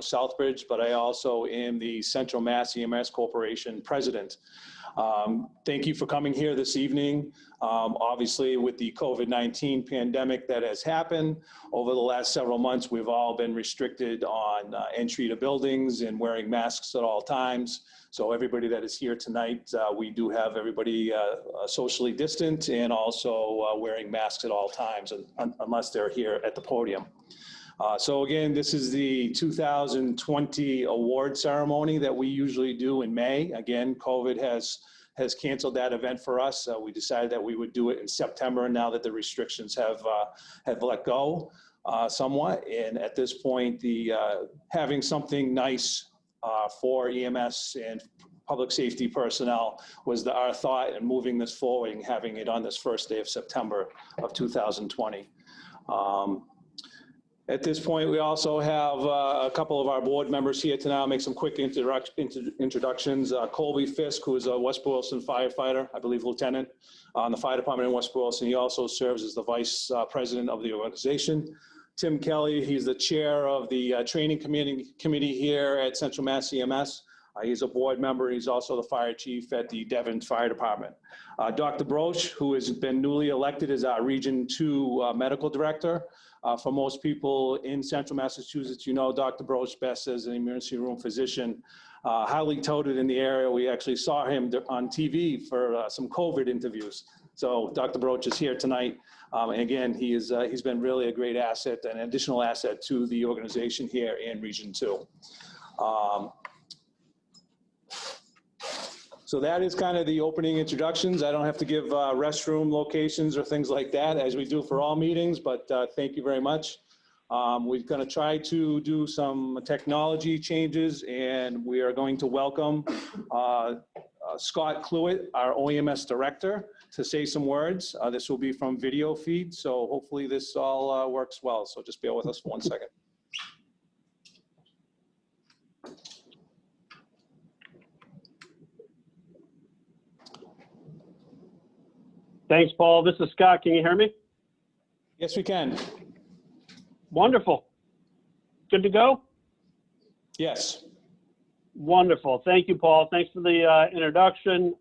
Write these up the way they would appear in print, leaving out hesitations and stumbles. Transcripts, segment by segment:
Southbridge, but I also am the Central Mass EMS Corporation president. Thank you for coming here this evening. Obviously, with the COVID-19 pandemic that has happened over the last several months, we've all been restricted on entry to buildings and wearing masks at all times. So everybody that is here tonight, we do have everybody socially distant and also wearing masks at all times, unless they're here at the podium. So again, this is the 2020 award ceremony that we usually do in May. Again, COVID has canceled that event for us. We decided that we would do it in September now that the restrictions have let go somewhat. And at this point, having something nice for EMS and public safety personnel was our thought, and moving this forward and having it on this first day of September of 2020. At this point, we also have a couple of our board members here tonight. I'll make some quick introductions. Colby Fisk, who is a West Boylston firefighter, I believe lieutenant on the fire department in West Boylston. He also serves as the vice president of the organization. Tim Kelly, he's the chair of the training committee here at Central Mass EMS. He's a board member. He's also the fire chief at the Devon Fire Department. Dr. Broch, who has been newly elected as our Region 2 medical director. For most people in Central Massachusetts, you know Dr. Broch best as an emergency room physician, highly touted in the area. We actually saw him on TV for some COVID interviews. So Dr. Broch is here tonight. And again, he's been really a great asset, an additional asset to the organization here in Region 2. So that is kind of the opening introductions. I don't have to give restroom locations or things like that as we do for all meetings, but thank you very much. We're going to try to do some technology changes, and we are going to welcome Scott Cluett, our OEMS director, to say some words. This will be from video feed, so hopefully this all works well. So just bear with us for 1 second. Thanks, Paul. This is Scott. Can you hear me? Yes, we can. Wonderful. Good to go? Yes. Wonderful. Thank you, Paul. Thanks for the introduction.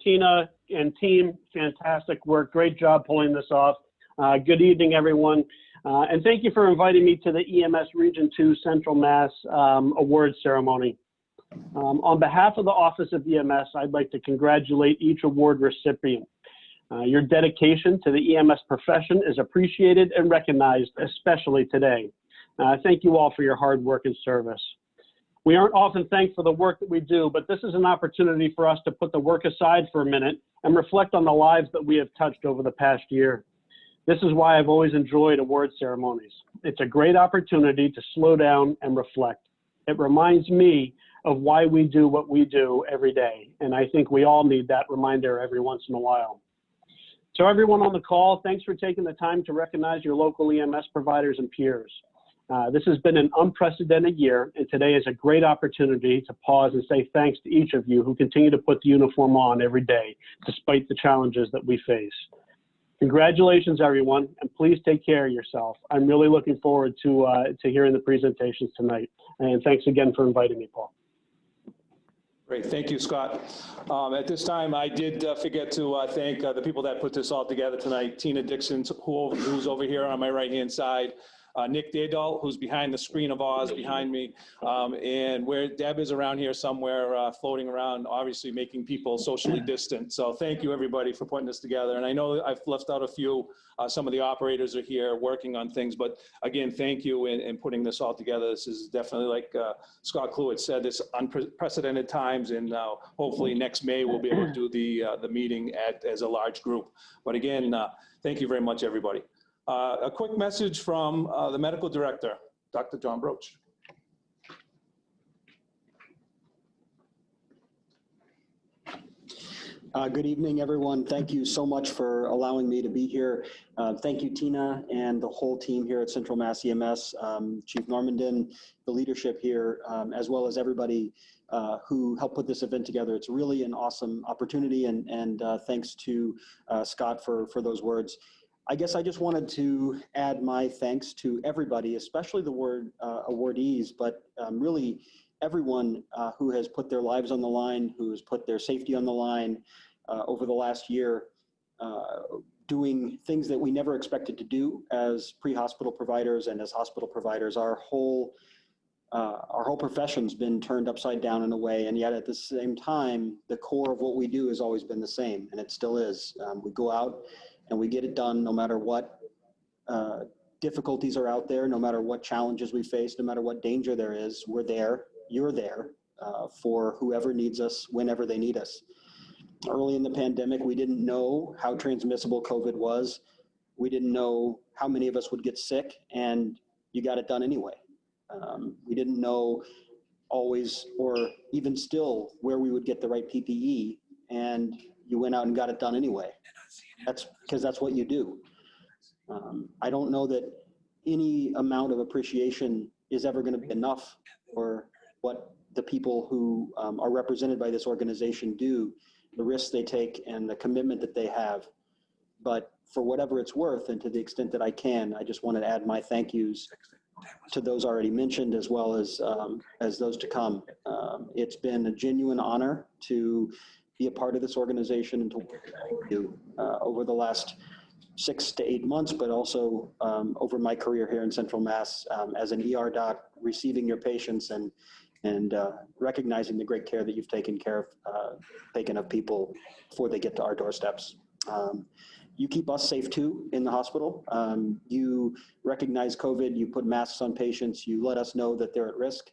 Tina and team, fantastic work. Great job pulling this off. Good evening, everyone. And thank you for inviting me to the EMS Region 2 Central Mass Awards Ceremony. On behalf of the Office of EMS, I'd like to congratulate each award recipient. Your dedication to the EMS profession is appreciated and recognized, especially today. Thank you all for your hard work and service. We aren't often thanked for the work that we do, but this is an opportunity for us to put the work aside for a minute and reflect on the lives that we have touched over the past year. This is why I've always enjoyed award ceremonies. It's a great opportunity to slow down and reflect. It reminds me of why we do what we do every day, and I think we all need that reminder every once in a while. So everyone on the call, thanks for taking the time to recognize your local EMS providers and peers. This has been an unprecedented year, and today is a great opportunity to pause and say thanks to each of you who continue to put the uniform on every day, despite the challenges that we face. Congratulations, everyone, and please take care of yourself. I'm really looking forward to hearing the presentations tonight, and thanks again for inviting me, Paul. Great, thank you, Scott. At this time, I did forget to thank the people that put this all together tonight. Tina Dixson, who's over here on my right-hand side. Nick Daedal, who's behind the screen of Oz behind me, and where Deb is around here somewhere, floating around, obviously making people socially distant. So thank you, everybody, for putting this together. And I know I've left out a few. Some of the operators are here working on things, but again, thank you in putting this all together. This is definitely, like Scott Cluett said, this unprecedented times, and hopefully next May we'll be able to do the meeting as a large group. But again, thank you very much, everybody. A quick message from the medical director, Dr. John Broch. Good evening, everyone. Thank you so much for allowing me to be here. Thank you, Tina, and the whole team here at Central Mass EMS, Chief Normandin, the leadership here, as well as everybody who helped put this event together. It's really an awesome opportunity, and thanks to Scott for those words. I guess I just wanted to add my thanks to everybody, especially the awardees, but really everyone who has put their lives on the line, who has put their safety on the line over the last year, doing things that we never expected to do as pre-hospital providers and as hospital providers. Our whole profession's been turned upside down in a way, and yet at the same time, the core of what we do has always been the same, and it still is. We go out and we get it done no matter what difficulties are out there, no matter what challenges we face, no matter what danger there is. We're there, you're there for whoever needs us, whenever they need us. Early in the pandemic, we didn't know how transmissible COVID was. We didn't know how many of us would get sick, and you got it done anyway. We didn't know always, or even still, where we would get the right PPE, and you went out and got it done anyway. That's because that's what you do. I don't know that any amount of appreciation is ever going to be enough for what the people who are represented by this organization do, the risks they take, and the commitment that they have. But for whatever it's worth, and to the extent that I can, I just want to add my thank yous to those already mentioned, as well as those to come. It's been a genuine honor to be a part of this organization and to work with you over the last 6 to 8 months, but also over my career here in Central Mass as an ER doc, receiving your patients and recognizing the great care that you've taken of people before they get to our doorsteps. You keep us safe too in the hospital. You recognize COVID, you put masks on patients, you let us know that they're at risk,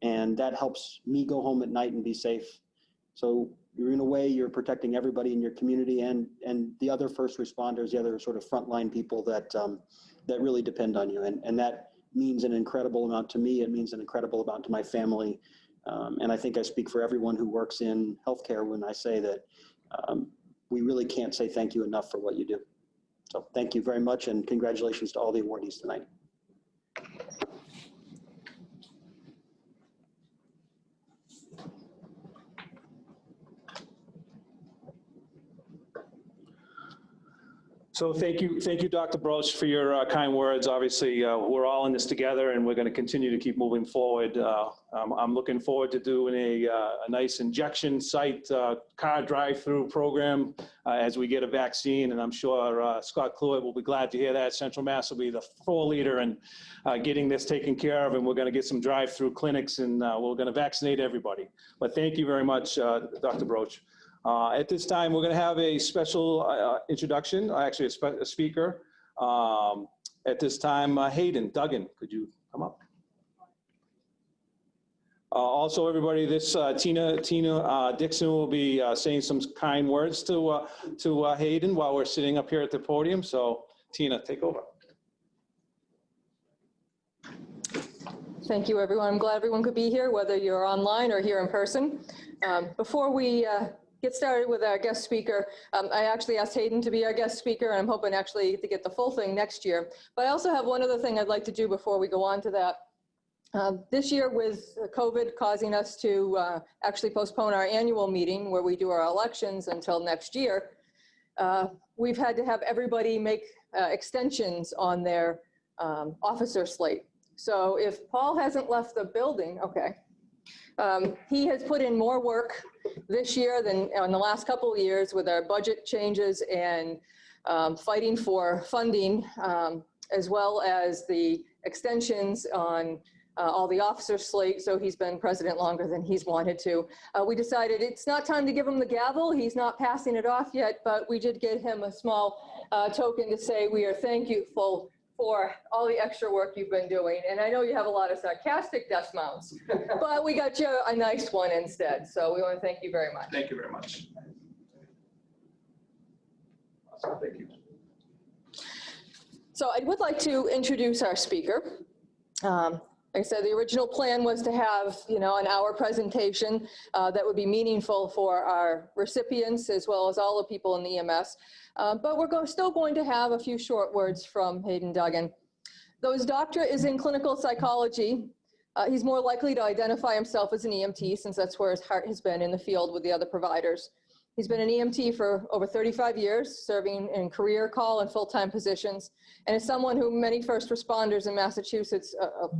and that helps me go home at night and be safe. So you're, in a way, you're protecting everybody in your community and the other first responders, the other sort of frontline people that really depend on you. And that means an incredible amount to me. It means an incredible amount to my family. And I think I speak for everyone who works in healthcare when I say that we really can't say thank you enough for what you do. So thank you very much, and congratulations to all the awardees tonight. So thank you, Dr. Broach, for your kind words. Obviously, we're all in this together, and we're going to continue to keep moving forward. I'm looking forward to doing a nice injection site car drive-through program as we get a vaccine, and I'm sure Scott Cluett will be glad to hear that. Central Mass will be the full leader in getting this taken care of, and we're going to get some drive-through clinics, and we're going to vaccinate everybody. But thank you very much, Dr. Broach. At this time, we're going to have a special introduction, actually a speaker. At this time, Hayden Duggan, could you come up? Also, everybody, this Tina Dixson will be saying some kind words to Hayden while we're sitting up here at the podium. So, Tina, take over. Thank you, everyone. I'm glad everyone could be here, whether you're online or here in person. Before we get started with our guest speaker, I actually asked Hayden to be our guest speaker, and I'm hoping actually to get the full thing next year. But I also have one other thing I'd like to do before we go on to that. This year, with COVID causing us to actually postpone our annual meeting where we do our elections until next year, we've had to have everybody make extensions on their officer slate. So if Paul hasn't left the building, okay. He has put in more work this year than in the last couple of years with our budget changes and fighting for funding, as well as the extensions on all the officer slate. So he's been president longer than he's wanted to. We decided it's not time to give him the gavel. He's not passing it off yet, but we did give him a small token to say we are thankful for all the extra work you've been doing. And I know you have a lot of sarcastic desk mounts, but we got you a nice one instead. So we want to thank you very much. Thank you very much. Awesome, thank you. So I would like to introduce our speaker. Like I said, the original plan was to have, an hour presentation that would be meaningful for our recipients as well as all the people in the EMS. But we're still going to have a few short words from Hayden Duggan. Though his doctorate is in clinical psychology, he's more likely to identify himself as an EMT, since that's where his heart has been in the field with the other providers. He's been an EMT for over 35 years, serving in career, call, and full-time positions, and is someone who many first responders in Massachusetts,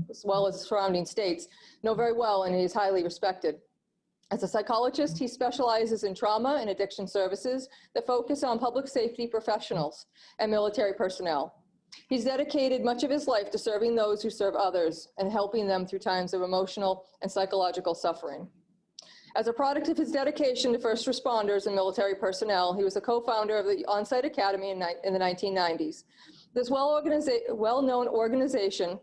as well as surrounding states, know very well, and he is highly respected. As a psychologist, he specializes in trauma and addiction services that focus on public safety professionals and military personnel. He's dedicated much of his life to serving those who serve others and helping them through times of emotional and psychological suffering. As a product of his dedication to first responders and military personnel, he was a co-founder of the On-Site Academy in the 1990s. This well-known organization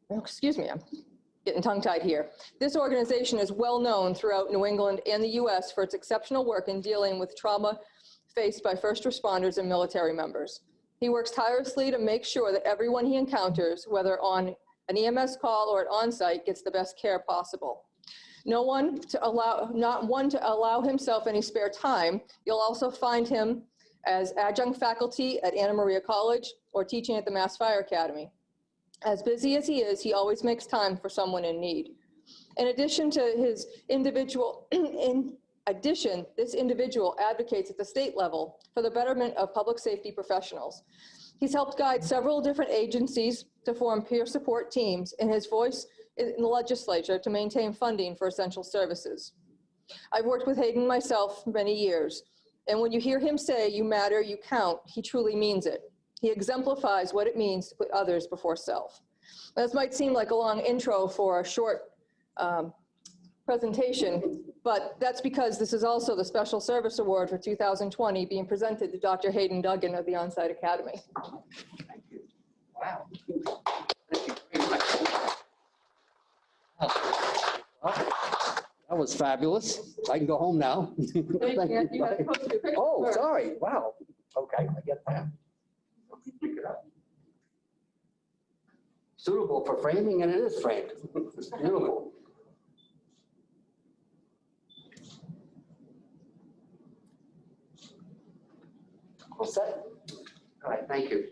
excuse me, I'm getting tongue-tied here. This organization is well known throughout New England and the US for its exceptional work in dealing with trauma faced by first responders and military members. He works tirelessly to make sure that everyone he encounters, whether on an EMS call or at on-site, gets the best care possible. Not one to allow himself any spare time. You'll also find him as adjunct faculty at Anna Maria College or teaching at the Mass Fire Academy. As busy as he is, he always makes time for someone in need. In addition to his individual, this individual advocates at the state level for the betterment of public safety professionals. He's helped guide several different agencies to form peer support teams and his voice in the legislature to maintain funding for essential services. I've worked with Hayden myself many years, and when you hear him say, "You matter, you count," he truly means it. He exemplifies what it means to put others before self. This might seem like a long intro for a short presentation, but that's because this is also the Special Service Award for 2020 being presented to Dr. Hayden Duggan of the On-Site Academy. Thank you. Wow. Thank you very much. Well, that was fabulous. I can go home now. Thank you. You had to post your picture Oh, first. sorry. Wow. Okay, I get that. Pick it up. Suitable for framing, and it is framed. It's beautiful. All set? All right, thank you.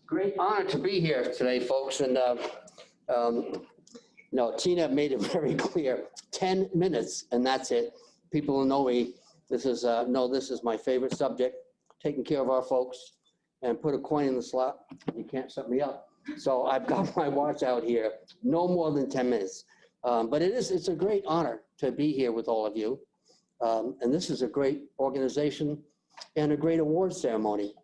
Great honor to be here today, folks. And no, Tina made it very clear. 10 minutes, and that's it. People will know me. This is this is my favorite subject. Taking care of our folks, and put a coin in the slot. You can't set me up. So I've got my watch out here. No more than 10 minutes. But it's a great honor to be here with all of you. And this is a great organization and a great award ceremony.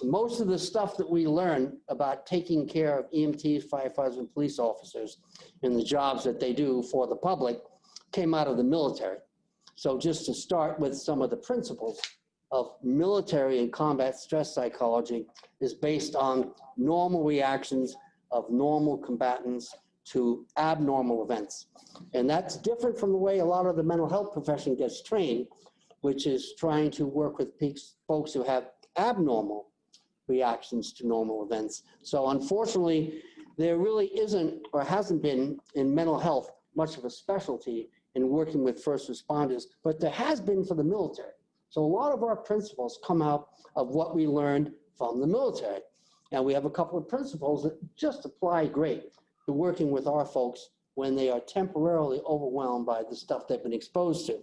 Most of the stuff that we learn about taking care of EMTs, firefighters, and police officers and the jobs that they do for the public came out of the military. So just to start with some of the principles of military and combat stress psychology is based on normal reactions of normal combatants to abnormal events. And that's different from the way a lot of the mental health profession gets trained, which is trying to work with folks who have abnormal reactions to normal events. So unfortunately, there really isn't or hasn't been in mental health much of a specialty in working with first responders, but there has been for the military. So a lot of our principles come out of what we learned from the military. And we have a couple of principles that just apply great to working with our folks when they are temporarily overwhelmed by the stuff they've been exposed to.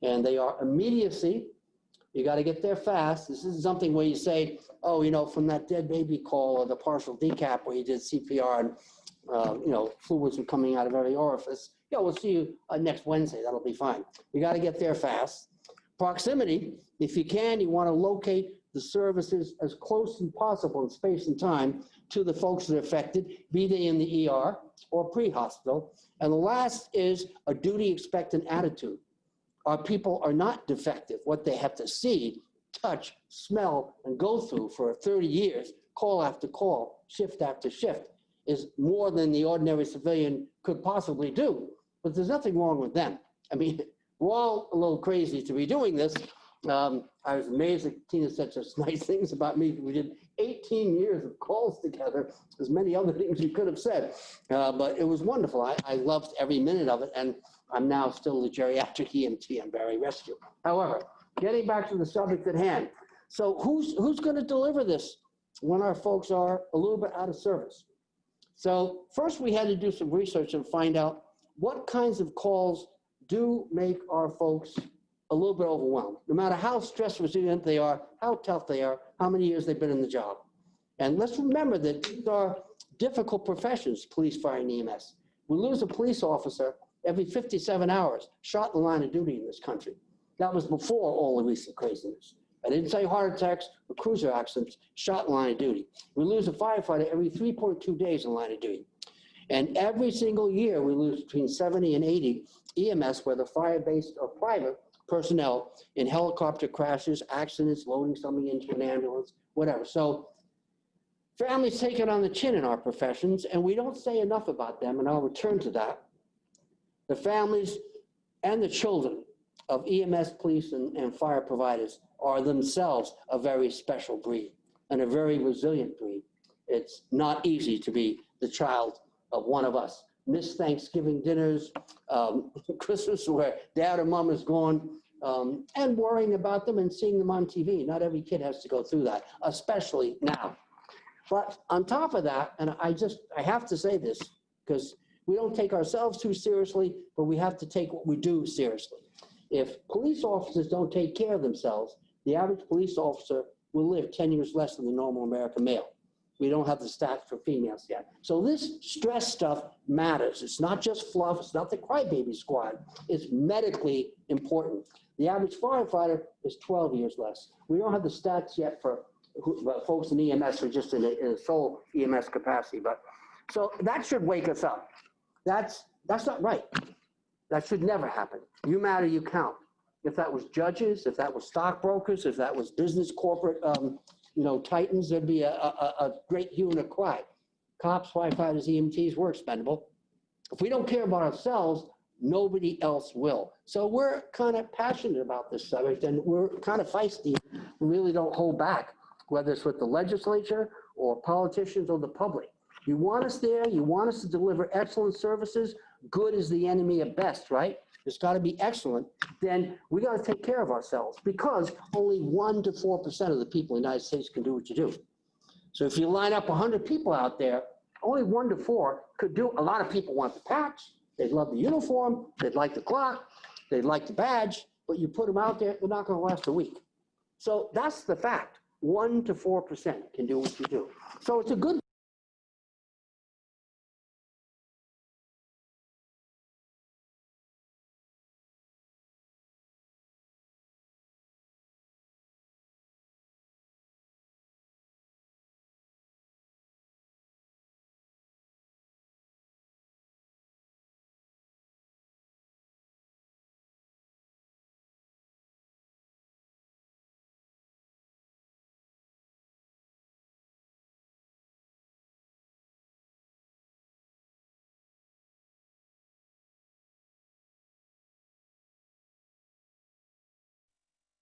And they are immediacy. You got to get there fast. This is something where you say, oh, you know, from that dead baby call or the partial decap where you did CPR and, you know, fluids were coming out of every orifice. Yeah, we'll see you next Wednesday. That'll be fine. You got to get there fast. Proximity, if you can, you want to locate the services as close as possible in space and time to the folks that are affected, be they in the ER or pre-hospital. And the last is a duty expectant attitude. Our people are not defective. What they have to see, touch, smell, and go through for 30 years, call after call, shift after shift, is more than the ordinary civilian could possibly do. But there's nothing wrong with them. I mean, we're all a little crazy to be doing this. I was amazed that Tina said such nice things about me. We did 18 years of calls together, as many other things you could have said. But it was wonderful. I loved every minute of it. And I'm now still the geriatric EMT and Barry Rescue. However, getting back to the subject at hand. So who's going to deliver this when our folks are a little bit out of service? So first we had to do some research and find out what kinds of calls do make our folks a little bit overwhelmed, no matter how stress resilient they are, how tough they are, how many years they've been in the job. And let's remember that these are difficult professions, police, fire, and EMS. We lose a police officer every 57 hours, shot in the line of duty in this country. That was before all the recent craziness. I didn't say heart attacks or cruiser accidents, shot in the line of duty. We lose a firefighter every 3.2 days in the line of duty. And every single year, we lose between 70 and 80 EMS, whether fire-based or private, personnel in helicopter crashes, accidents, loading something into an ambulance, whatever. So families take it on the chin in our professions, and we don't say enough about them, and I'll return to that. The families and the children of EMS, police, and fire providers are themselves a very special breed and a very resilient breed. It's not easy to be the child of one of us. Miss Thanksgiving dinners, Christmas where dad or mom is gone, and worrying about them and seeing them on TV. Not every kid has to go through that, especially now. But on top of that, and I have to say this because we don't take ourselves too seriously, but we have to take what we do seriously. If police officers don't take care of themselves, the average police officer will live 10 years less than the normal American male. We don't have the stats for females yet. So this stress stuff matters. It's not just fluff. It's not the crybaby squad. It's medically important. The average firefighter is 12 years less. We don't have the stats yet for folks in EMS who are just in a sole EMS capacity. But so that should wake us up. That's not right. That should never happen. You matter, you count. If that was judges, if that was stockbrokers, if that was business corporate, titans, there'd be a great hue and a cry. Cops, firefighters, EMTs, we're expendable. If we don't care about ourselves, nobody else will. So we're kind of passionate about this subject, and we're kind of feisty. We really don't hold back, whether it's with the legislature or politicians or the public. You want us there, you want us to deliver excellent services. Good is the enemy of best, right? It's got to be excellent. Then we got to take care of ourselves, because only 1 to 4% of the people in the United States can do what you do. So if you line up 100 people out there, only 1 to 4 could do. A lot of people want the patch. They'd love the uniform. They'd like the clock. They'd like the badge. But you put them out there, they're not going to last a week. So that's the fact. 1 to 4% can do what you do. So it's a good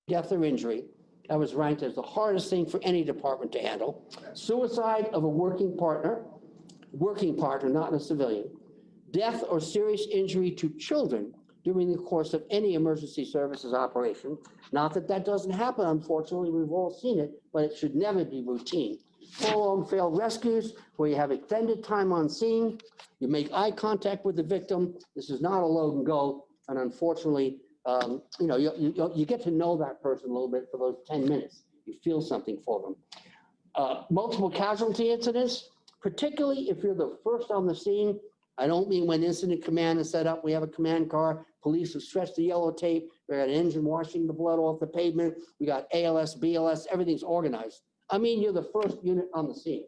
death or injury. That was ranked as the hardest thing for any department to handle. Suicide of a working partner, not a civilian. Death or serious injury to children during the course of any emergency services operation. Not that that doesn't happen, unfortunately, we've all seen it, but it should never be routine. Prolonged failed rescues, where you have extended time on scene, you make eye contact with the victim. This is not a load and go, and unfortunately, you get to know that person a little bit for those 10 minutes. You feel something for them. Multiple casualty incidents, particularly if you're the first on the scene. I don't mean when incident command is set up, we have a command car, police have stretched the yellow tape, we got an engine washing the blood off the pavement, we got ALS, BLS, everything's organized. I mean, you're the first unit on the scene.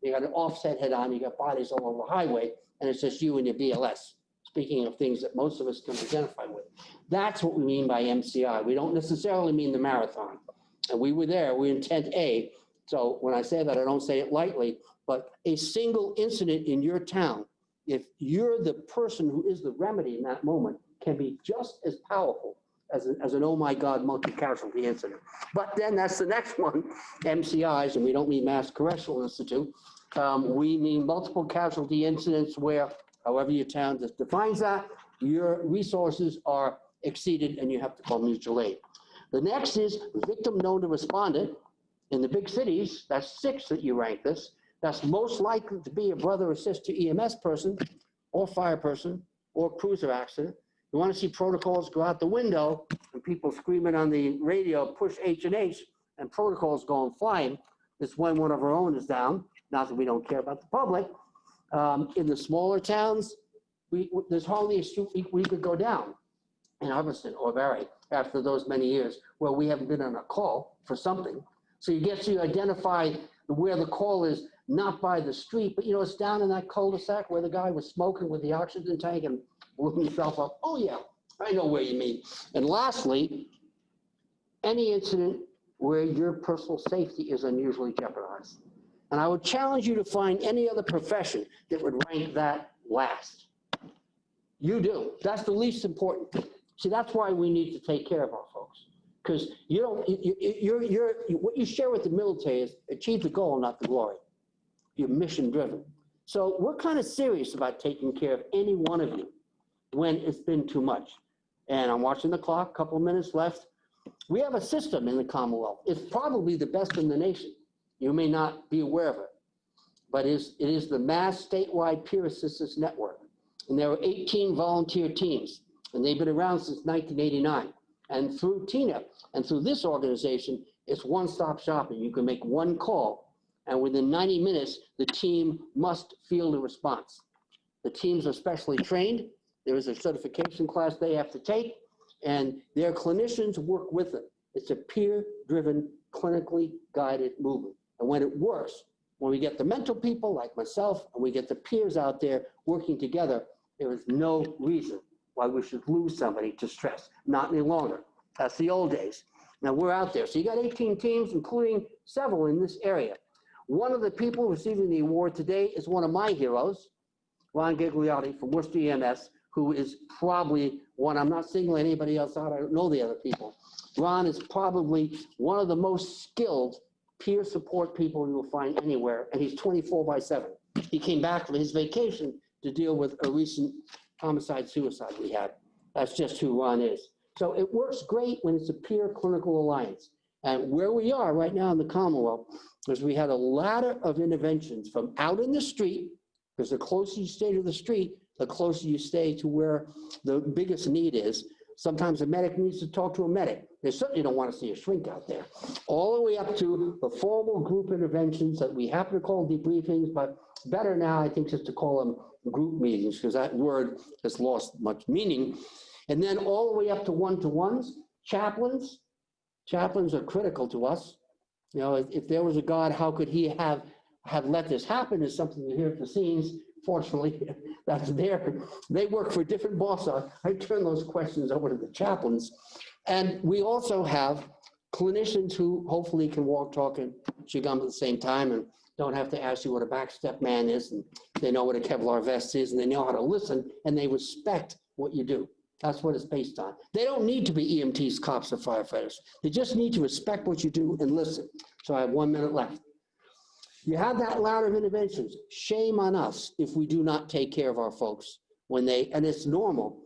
You got an offset head on, you got bodies all over the highway, and it's just you and your BLS. Speaking of things that most of us can identify with. That's what we mean by MCI. We don't necessarily mean the marathon. And we were there, we're in tent A. So when I say that, I don't say it lightly, but a single incident in your town, if you're the person who is the remedy in that moment, can be just as powerful as an oh my God, multi-casualty incident. But then that's the next one, MCIs, and we don't mean Mass Correctional Institute. We mean multiple casualty incidents where, however your town defines that, your resources are exceeded and you have to call mutual aid. The next is victim known to respondent. In the big cities, that's 6 that you rank this. That's most likely to be a brother or sister EMS person or fire person or cruiser accident. You want to see protocols go out the window and people screaming on the radio, push H&H, and protocols going flying. It's when one of our own is down. Not that we don't care about the public. In the smaller towns, there's hardly a street we could go down in Hubbardston or Barry after those many years where we haven't been on a call for something. So you get to identify where the call is, not by the street, but it's down in that cul-de-sac where the guy was smoking with the oxygen tank and blew himself up. Oh yeah, I know where you mean. And lastly, any incident where your personal safety is unusually jeopardized. And I would challenge you to find any other profession that would rank that last. You do. That's the least important. See, that's why we need to take care of our folks. Because what you share with the military is achieve the goal, not the glory. You're mission driven. So we're kind of serious about taking care of any one of you when it's been too much. And I'm watching the clock, couple of minutes left. We have a system in the Commonwealth. It's probably the best in the nation. You may not be aware of it, but it is the Mass Statewide Peer Assistance Network. And there are 18 volunteer teams, and they've been around since 1989. And through TINA and through this organization, it's one-stop shopping. You can make one call, and within 90 minutes, the team must field a response. The teams are specially trained. There is a certification class they have to take, and their clinicians work with them. It's a peer-driven, clinically guided movement. And when it works, when we get the mental people like myself and we get the peers out there working together, there is no reason why we should lose somebody to stress. Not any longer. That's the old days. Now we're out there. So you got 18 teams, including several in this area. One of the people receiving the award today is one of my heroes, Ron Gigliotti from Worcester EMS, who is probably one, I'm not singling anybody else out, I don't know the other people. Ron is probably one of the most skilled peer support people you will find anywhere, and he's 24/7. He came back from his vacation to deal with a recent homicide-suicide we had. That's just who Ron is. So it works great when it's a peer clinical alliance. And where we are right now in the Commonwealth is we had a ladder of interventions from out in the street, because the closer you stay to the street, the closer you stay to where the biggest need is. Sometimes a medic needs to talk to a medic. They certainly don't want to see a shrink out there. All the way up to the formal group interventions that we happen to call debriefings, but better now, I think, just to call them group meetings, because that word has lost much meaning. And then all the way up to one-to-ones, chaplains. Chaplains are critical to us. If there was a God, how could he have let this happen is something you hear at the scenes. Fortunately, that's there. They work for a different boss. I turn those questions over to the chaplains. And we also have clinicians who hopefully can walk, talk, and chew gum at the same time and don't have to ask you what a backstep man is, and they know what a Kevlar vest is, and they know how to listen, and they respect what you do. That's what it's based on. They don't need to be EMTs, cops, or firefighters. They just need to respect what you do and listen. So I have 1 minute left. You have that ladder of interventions. Shame on us if we do not take care of our folks and it's normal.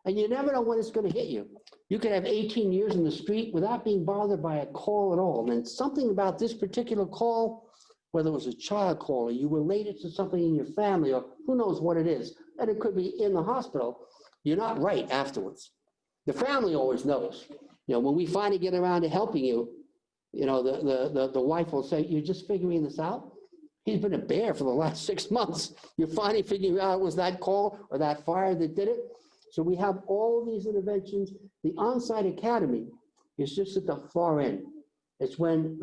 And you never know when it's going to hit you. You could have 18 years in the street without being bothered by a call at all. And something about this particular call, whether it was a child call or you related to something in your family or who knows what it is, and it could be in the hospital, you're not right afterwards. The family always knows. When we finally get around to helping you, the wife will say, "You're just figuring this out? He's been a bear for the last 6 months. You're finally figuring out it was that call or that fire that did it." So we have all of these interventions. The on-site academy is just at the far end. It's when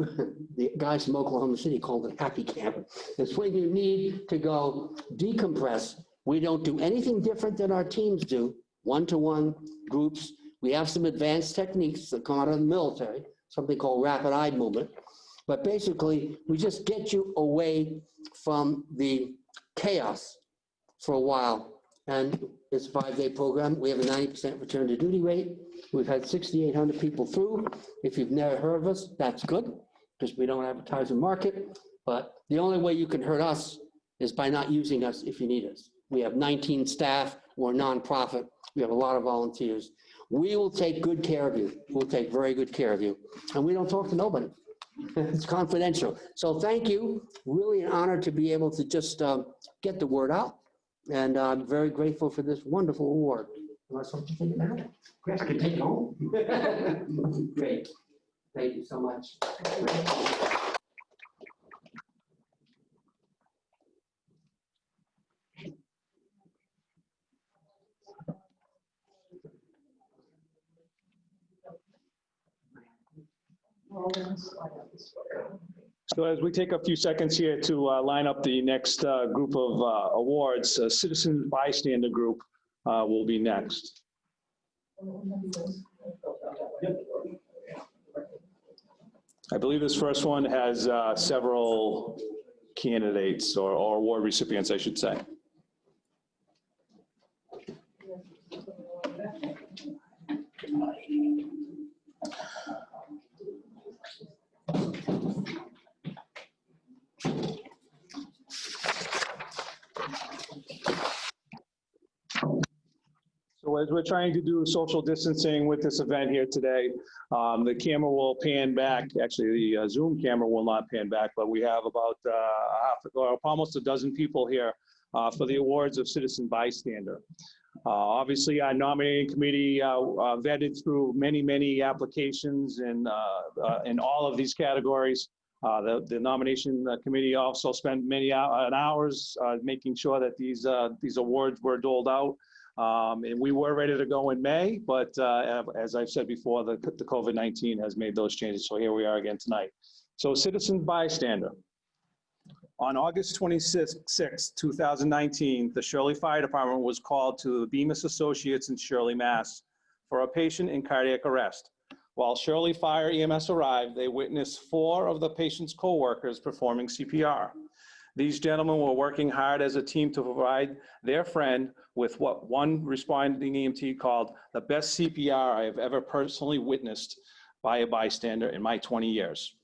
the guys from Oklahoma City called it happy camp. It's when you need to go decompress. We don't do anything different than our teams do, one-to-one groups. We have some advanced techniques that come out of the military, something called rapid eye movement. But basically, we just get you away from the chaos for a while. And it's a 5-day program. We have a 90% return to duty rate. We've had 6,800 people through. If you've never heard of us, that's good, because we don't advertise and market. But the only way you can hurt us is by not using us if you need us. We have 19 staff. We're a nonprofit. We have a lot of volunteers. We will take good care of you. We'll take very good care of you. And we don't talk to nobody. It's confidential. So thank you. Really an honor to be able to just get the word out. And I'm very grateful for this wonderful award. Unless something take it now. Great, I can take it home. Great. Thank you so much. So as we take a few seconds here to line up the next group of awards, Citizen Bystander Group will be next. I believe this first one has several candidates or award recipients, I should say. So as we're trying to do social distancing with this event here today, the camera will pan back. Actually, the Zoom camera will not pan back, but we have about almost a dozen people here for the awards of Citizen Bystander. Obviously, our nominating committee vetted through many applications in all of these categories. The nomination committee also spent many hours making sure that these awards were doled out. And we were ready to go in May, but as I've said before, the COVID-19 has made those changes. So here we are again tonight. So Citizen Bystander. On August 26, 2019, the Shirley Fire Department was called to the Bemis Associates in Shirley, Mass. for a patient in cardiac arrest. While Shirley Fire EMS arrived, they witnessed 4 of the patient's co-workers performing CPR. These gentlemen were working hard as a team to provide their friend with what one responding EMT called the best CPR I have ever personally witnessed by a bystander in my 20 years.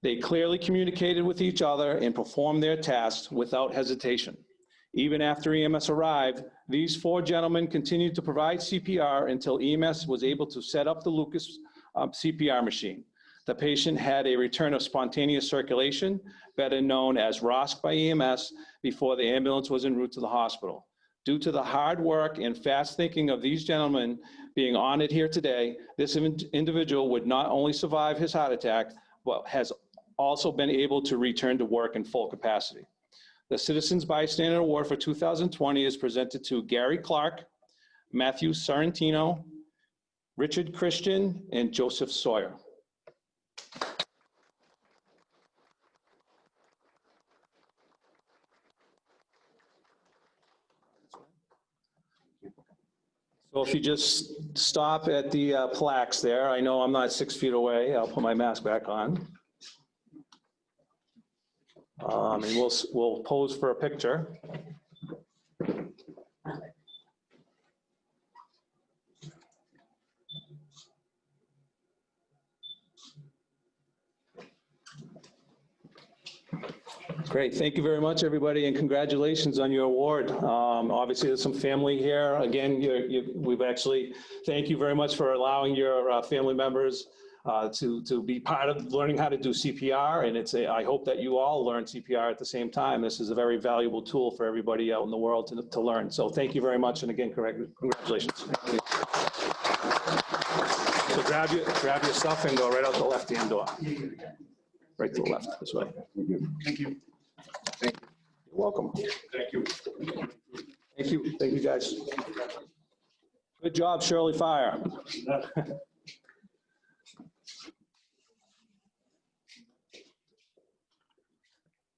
They clearly communicated with each other and performed their tasks without hesitation. Even after EMS arrived, these 4 gentlemen continued to provide CPR until EMS was able to set up the Lucas CPR machine. The patient had a return of spontaneous circulation, better known as ROSC by EMS, before the ambulance was en route to the hospital. Due to the hard work and fast thinking of these gentlemen being honored here today, this individual would not only survive his heart attack, but has also been able to return to work in full capacity. The Citizens Bystander Award for 2020 is presented to Gary Clark, Matthew Sorrentino, Richard Christian, and Joseph Sawyer. So if you just stop at the plaques there, I know I'm not 6 feet away. I'll put my mask back on. And we'll pose for a picture. Great, thank you very much, everybody, and congratulations on your award. Obviously, there's some family here. Again, we've actually, thank you very much for allowing your family members to be part of learning how to do CPR, and I hope that you all learn CPR at the same time. This is a very valuable tool for everybody out in the world to learn. So thank you very much, and again, congratulations. So grab your stuff and go right out the left-hand door. Right to the left, this way. Thank you. You're welcome. Thank you. Thank you. Thank you, guys. Good job, Shirley Fire.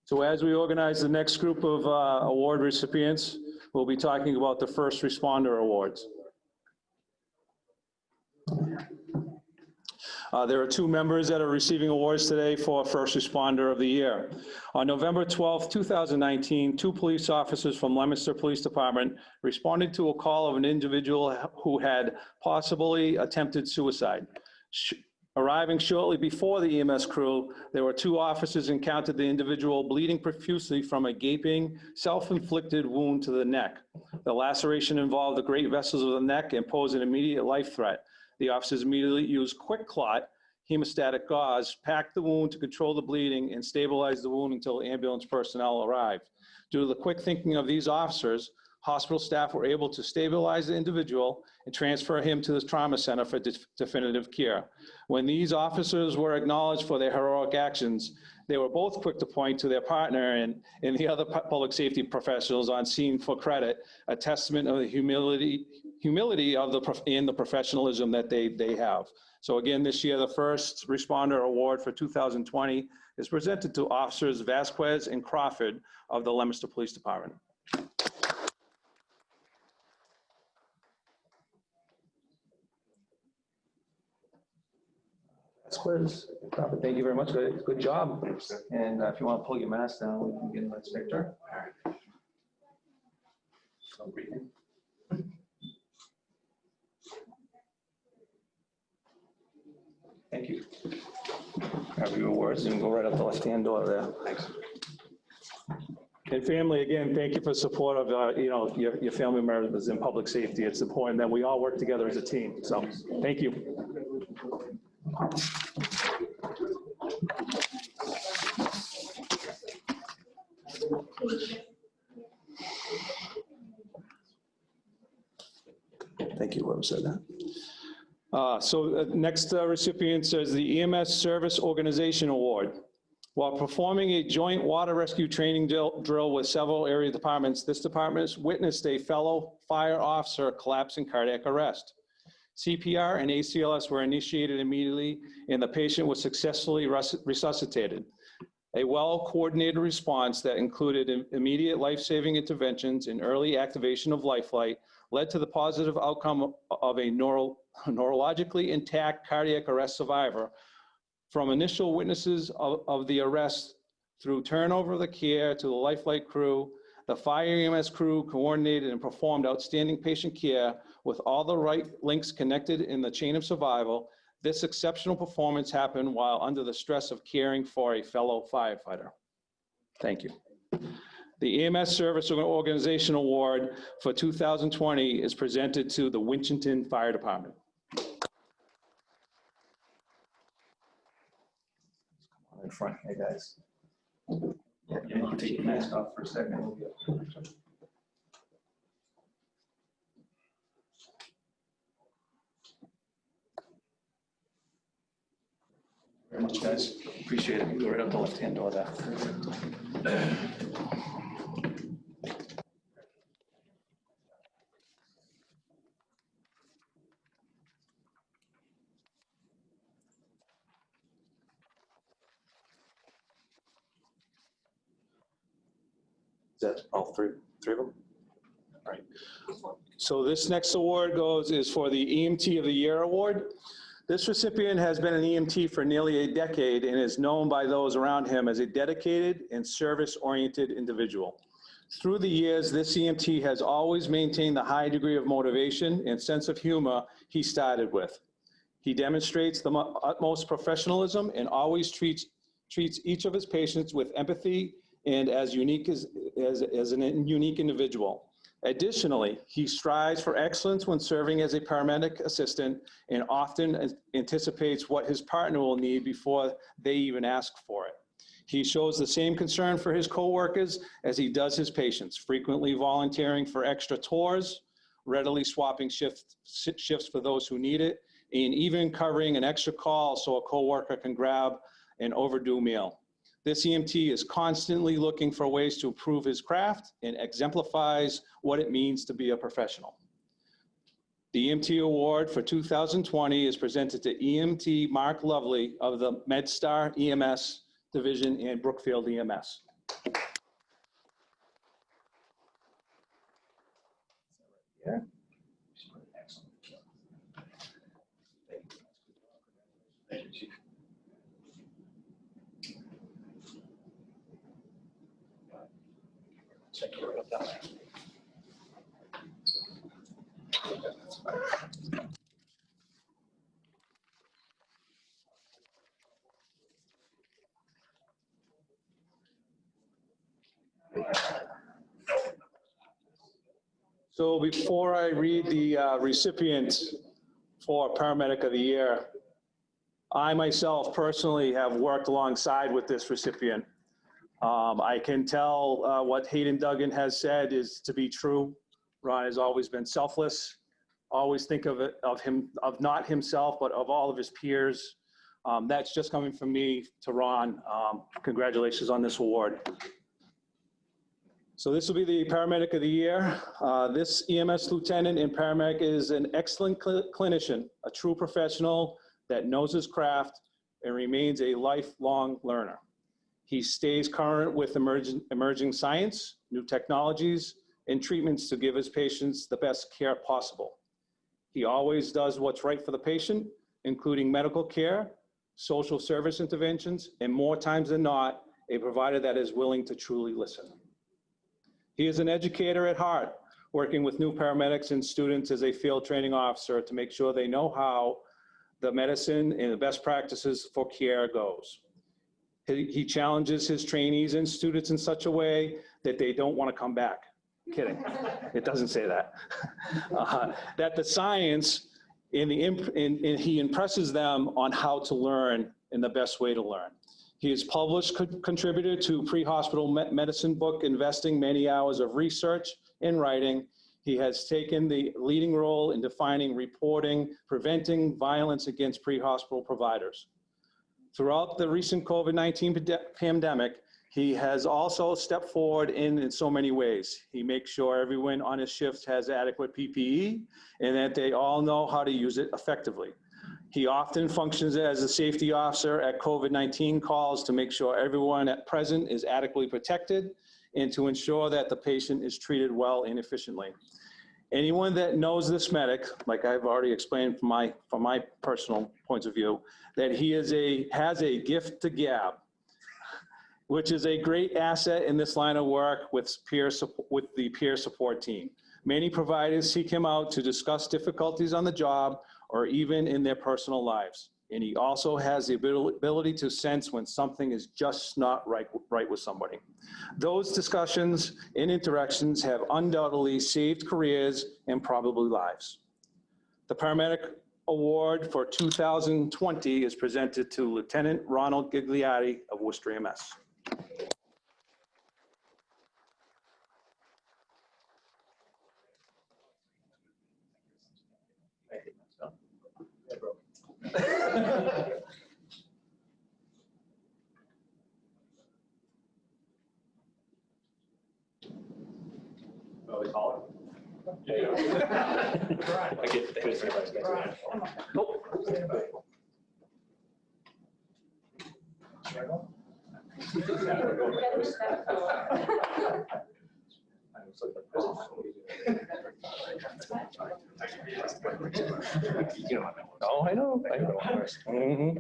So as we organize the next group of award recipients, we'll be talking about the First Responder Awards. There are 2 members that are receiving awards today for First Responder of the Year. On November 12, 2019, 2 police officers from Leominster Police Department responded to a call of an individual who had possibly attempted suicide. Arriving shortly before the EMS crew, there were 2 officers encountered the individual bleeding profusely from a gaping, self-inflicted wound to the neck. The laceration involved the great vessels of the neck and posed an immediate life threat. The officers immediately used quick clot, hemostatic gauze, packed the wound to control the bleeding, and stabilize the wound until ambulance personnel arrived. Due to the quick thinking of these officers, hospital staff were able to stabilize the individual and transfer him to the trauma center for definitive care. When these officers were acknowledged for their heroic actions, they were both quick to point to their partner and the other public safety professionals on scene for credit, a testament of the humility of the professionalism that they have. So again, this year, the First Responder Award for 2020 is presented to Officers Vasquez and Crawford of the Leominster Police Department. Vasquez, Crawford, thank you very much. Good job. And if you want to pull your mask down, we can get a nice picture. So breathing. Thank you. Have your awards and go right up the left-hand door there. Thanks. And family, again, thank you for support of your family members in public safety. It's important that we all work together as a team. So thank you. Thank you, whoever said that. Next recipient is the EMS Service Organization Award. While performing a joint water rescue training drill with several area departments, this department witnessed a fellow fire officer collapse in cardiac arrest. CPR and ACLS were initiated immediately, and the patient was successfully resuscitated. A well-coordinated response that included immediate life-saving interventions and early activation of life flight led to the positive outcome of a neurologically intact cardiac arrest survivor. From initial witnesses of the arrest through turnover of the care to the life flight crew, the fire EMS crew coordinated and performed outstanding patient care with all the right links connected in the chain of survival. This exceptional performance happened while under the stress of caring for a fellow firefighter. Thank you. The EMS Service Organization Award for 2020 is presented to the Winchendon Fire Department. Come on in front, hey guys. Yeah, you can take your mask off for a second. Very much, guys. Appreciate it. Go right up the left-hand door there. Is that all three of them? All right. So this next award is for the EMT of the Year Award. This recipient has been an EMT for nearly a decade and is known by those around him as a dedicated and service-oriented individual. Through the years, this EMT has always maintained the high degree of motivation and sense of humor he started with. He demonstrates the utmost professionalism and always treats each of his patients with empathy and as a unique individual. Additionally, he strives for excellence when serving as a paramedic assistant and often anticipates what his partner will need before they even ask for it. He shows the same concern for his coworkers as he does his patients, frequently volunteering for extra tours, readily swapping shifts for those who need it, and even covering an extra call so a coworker can grab an overdue meal. This EMT is constantly looking for ways to improve his craft and exemplifies what it means to be a professional. The EMT Award for 2020 is presented to EMT Mark Lovely of the MedStar EMS Division and Brookfield EMS. Yeah. Excellent. Thank you, Chief. Check it right up that way. So before I read the recipient for Paramedic of the Year, I myself personally have worked alongside with this recipient. I can tell what Hayden Duggan has said is to be true. Ron has always been selfless, always think of not himself, but of all of his peers. That's just coming from me to Ron. Congratulations on this award. So this will be the Paramedic of the Year. This EMS lieutenant and paramedic is an excellent clinician, a true professional that knows his craft and remains a lifelong learner. He stays current with emerging science, new technologies, and treatments to give his patients the best care possible. He always does what's right for the patient, including medical care, social service interventions, and more times than not, a provider that is willing to truly listen. He is an educator at heart, working with new paramedics and students as a field training officer to make sure they know how the medicine and the best practices for care goes. He challenges his trainees and students in such a way that they don't want to come back. Kidding, it doesn't say that. That the science and he impresses them on how to learn and the best way to learn. He is published contributor to pre-hospital medicine book, investing many hours of research and writing. He has taken the leading role in defining, reporting, preventing violence against pre-hospital providers. Throughout the recent COVID-19 pandemic, he has also stepped forward in so many ways. He makes sure everyone on his shifts has adequate PPE and that they all know how to use it effectively. He often functions as a safety officer at COVID-19 calls to make sure everyone at present is adequately protected and to ensure that the patient is treated well and efficiently. Anyone that knows this medic, like I've already explained from my personal points of view, that he has a gift to gab, which is a great asset in this line of work with the peer support team. Many providers seek him out to discuss difficulties on the job or even in their personal lives. And he also has the ability to sense when something is just not right with somebody. Those discussions and interactions have undoubtedly saved careers and probably lives. The Paramedic Award for 2020 is presented to Lieutenant Ronald Gigliotti of Worcester EMS. Oh, they call it? Yeah. I get the Nope. Oh, I know. Mm-hmm.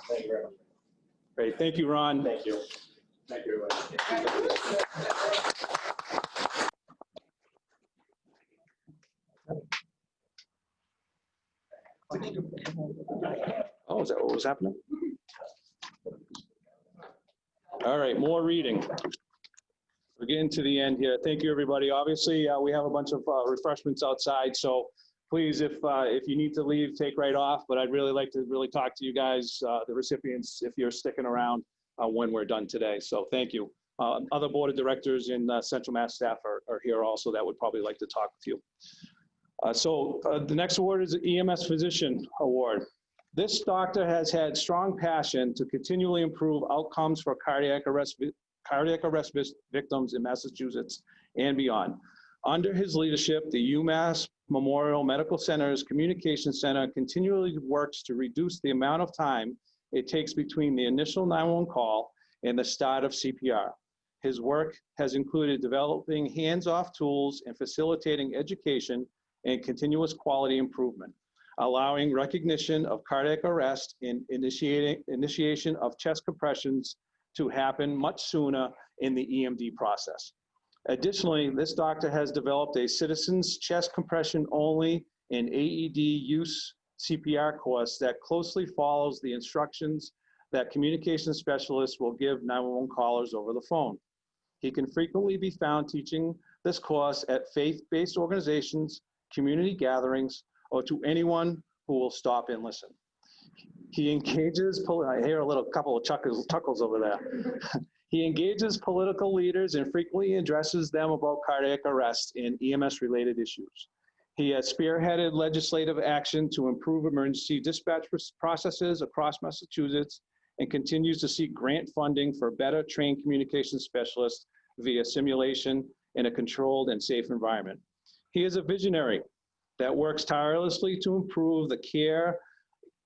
Thank you very much. Great, thank you, Ron. Thank you. Thank you, everybody. Oh, is that what was happening? All right, more reading. We're getting to the end here. Thank you, everybody. Obviously, we have a bunch of refreshments outside, so please, if you need to leave, take right off. But I'd really like to talk to you guys, the recipients, if you're sticking around when we're done today. So thank you. Other board of directors and Central Mass staff are here also that would probably like to talk with you. The next award is the EMS Physician Award. This doctor has had strong passion to continually improve outcomes for cardiac arrest victims in Massachusetts and beyond. Under his leadership, the UMass Memorial Medical Center's Communication Center continually works to reduce the amount of time it takes between the initial 911 call and the start of CPR. His work has included developing hands-off tools and facilitating education and continuous quality improvement, allowing recognition of cardiac arrest and initiation of chest compressions to happen much sooner in the EMD process. Additionally, this doctor has developed a citizen's chest compression only and AED use CPR course that closely follows the instructions that communication specialists will give 911 callers over the phone. He can frequently be found teaching this course at faith-based organizations, community gatherings, or to anyone who will stop and listen. He engages, I hear a couple of chuckles over there. He engages political leaders and frequently addresses them about cardiac arrest and EMS-related issues. He has spearheaded legislative action to improve emergency dispatch processes across Massachusetts and continues to seek grant funding for better trained communication specialists via simulation in a controlled and safe environment. He is a visionary that works tirelessly to improve the care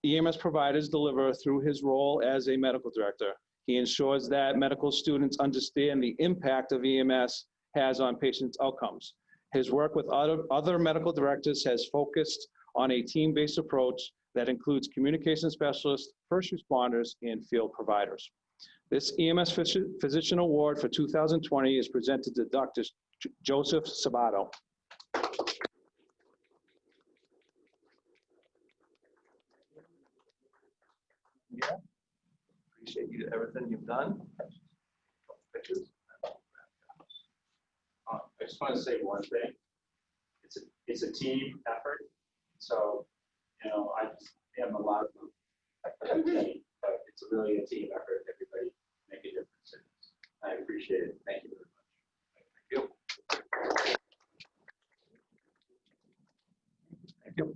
EMS providers deliver through his role as a medical director. He ensures that medical students understand the impact of EMS has on patients' outcomes. His work with other medical directors has focused on a team-based approach that includes communication specialists, first responders, and field providers. This EMS Physician Award for 2020 is presented to Dr. Joseph Sabato. Yeah. Appreciate you, everything you've done. Pictures. I just want to say one thing. It's a team effort. So, you know, I just am a lot of team, but it's really a team effort. Everybody make a difference in this. I appreciate it. Thank you very much. Thank you. Thank you.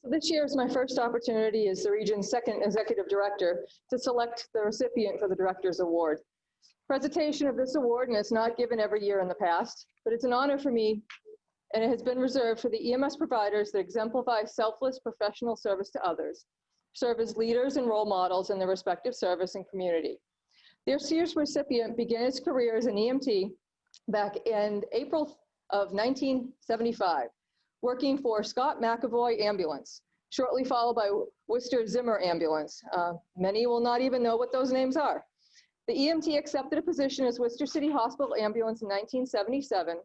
So this year is my first opportunity as the region's second executive director to select the recipient for the Director's Award. Presentation of this award, and it's not given every year in the past, but it's an honor for me, and it has been reserved for the EMS providers that exemplify selfless professional service to others, serve as leaders and role models in their respective service and community. This year's recipient began his career as an EMT back in April of 1975. Working for Scott McAvoy Ambulance, shortly followed by Worcester Zimmer Ambulance. Many will not even know what those names are. The EMT accepted a position as Worcester City Hospital Ambulance in 1977,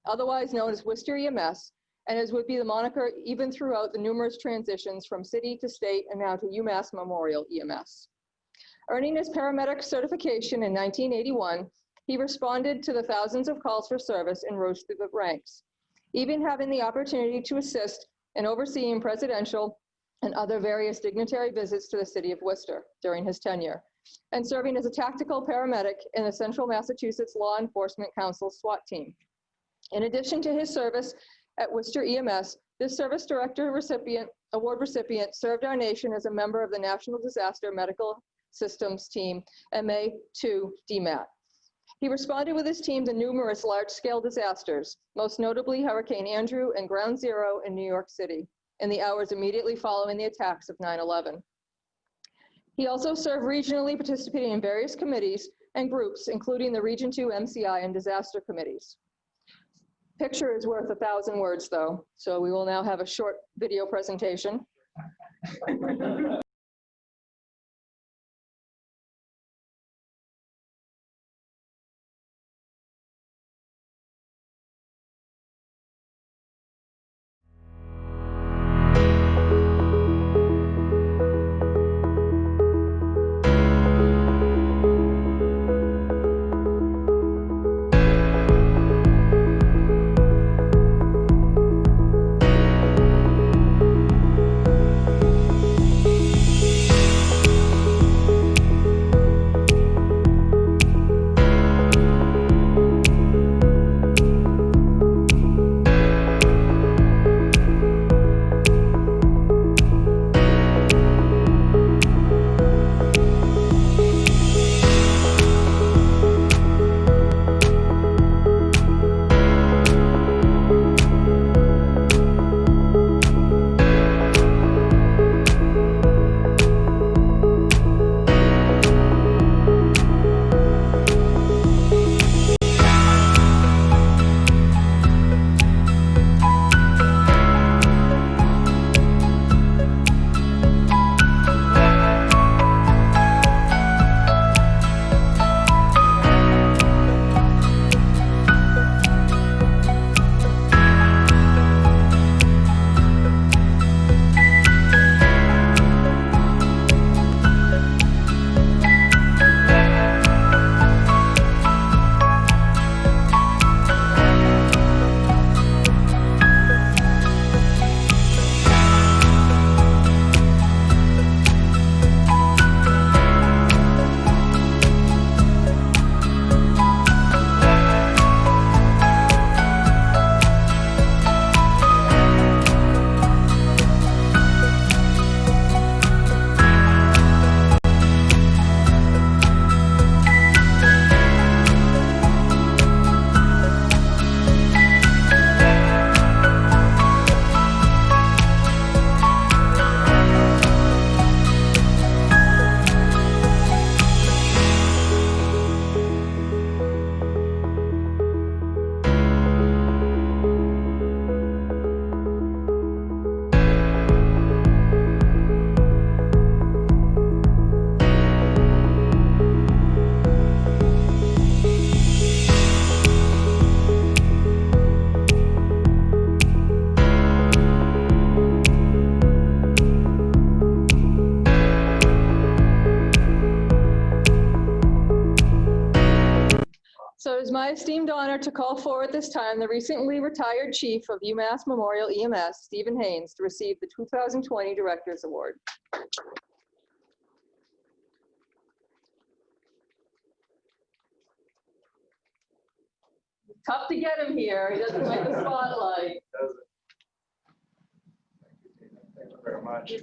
otherwise known as Worcester EMS, and as would be the moniker even throughout the numerous transitions from city to state and now to UMass Memorial EMS. Earning his paramedic certification in 1981, he responded to the thousands of calls for service and rose through the ranks, even having the opportunity to assist in overseeing presidential and other various dignitary visits to the city of Worcester during his tenure, and serving as a tactical paramedic in the Central Massachusetts Law Enforcement Council SWAT team. In addition to his service at Worcester EMS, this Service Director Award recipient served our nation as a member of the National Disaster Medical Systems Team, MA2 DMAT. He responded with his team to numerous large-scale disasters, most notably Hurricane Andrew and Ground Zero in New York City, in the hours immediately following the attacks of 9/11. He also served regionally, participating in various committees and groups, including the Region 2 MCI and disaster committees. Picture is worth 1,000 words, though, so we will now have a short video presentation. esteemed honor to call forward this time the recently retired Chief of UMass Memorial EMS, Stephen Haynes, to receive the 2020 Directors Award. Tough to get him here. He doesn't like the spotlight. Thank you very much.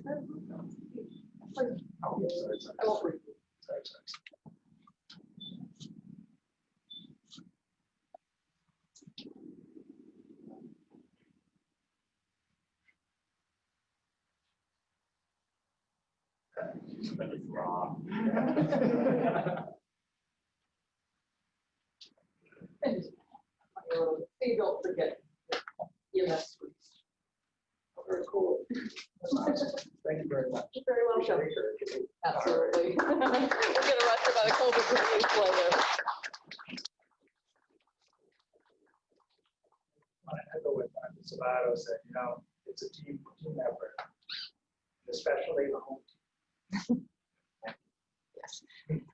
Please don't forget EMS. Very cool. Thank you very much. You're very welcome. Absolutely. We'll get arrested by the COVID police later. I echo what Dr. Sabato said, you know, it's a team effort, especially the home team. Yes.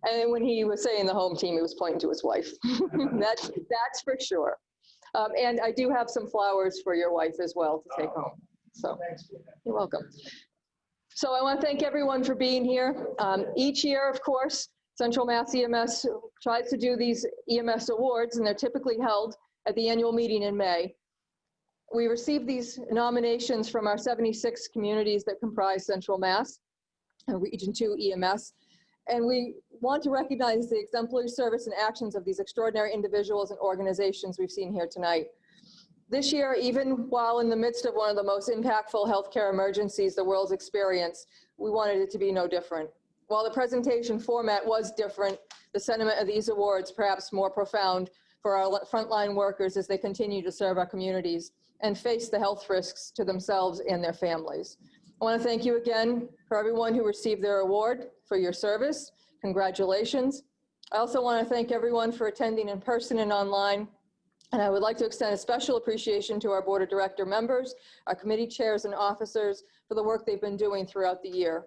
And when he was saying the home team, he was pointing to his wife. That's for sure. And I do have some flowers for your wife as well to take home. So Thanks, Tina. you're welcome. So I want to thank everyone for being here. Each year, of course, Central Mass EMS tries to do these EMS awards, and they're typically held at the annual meeting in May. We receive these nominations from our 76 communities that comprise Central Mass, Region 2 EMS, and we want to recognize the exemplary service and actions of these extraordinary individuals and organizations we've seen here tonight. This year, even while in the midst of one of the most impactful healthcare emergencies the world's experienced, we wanted it to be no different. While the presentation format was different, the sentiment of these awards perhaps more profound for our frontline workers as they continue to serve our communities and face the health risks to themselves and their families. I want to thank you again for everyone who received their award for your service. Congratulations. I also want to thank everyone for attending in person and online. And I would like to extend a special appreciation to our Board of Director members, our committee chairs and officers for the work they've been doing throughout the year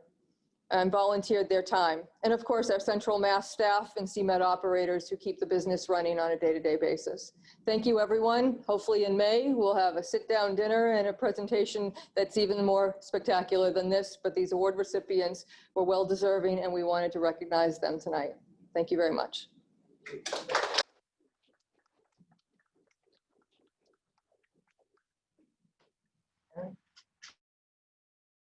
and volunteered their time. And of course, our Central Mass staff and CMED operators who keep the business running on a day-to-day basis. Thank you, everyone. Hopefully in May, we'll have a sit-down dinner and a presentation that's even more spectacular than this, but these award recipients were well-deserving and we wanted to recognize them tonight. Thank you very much.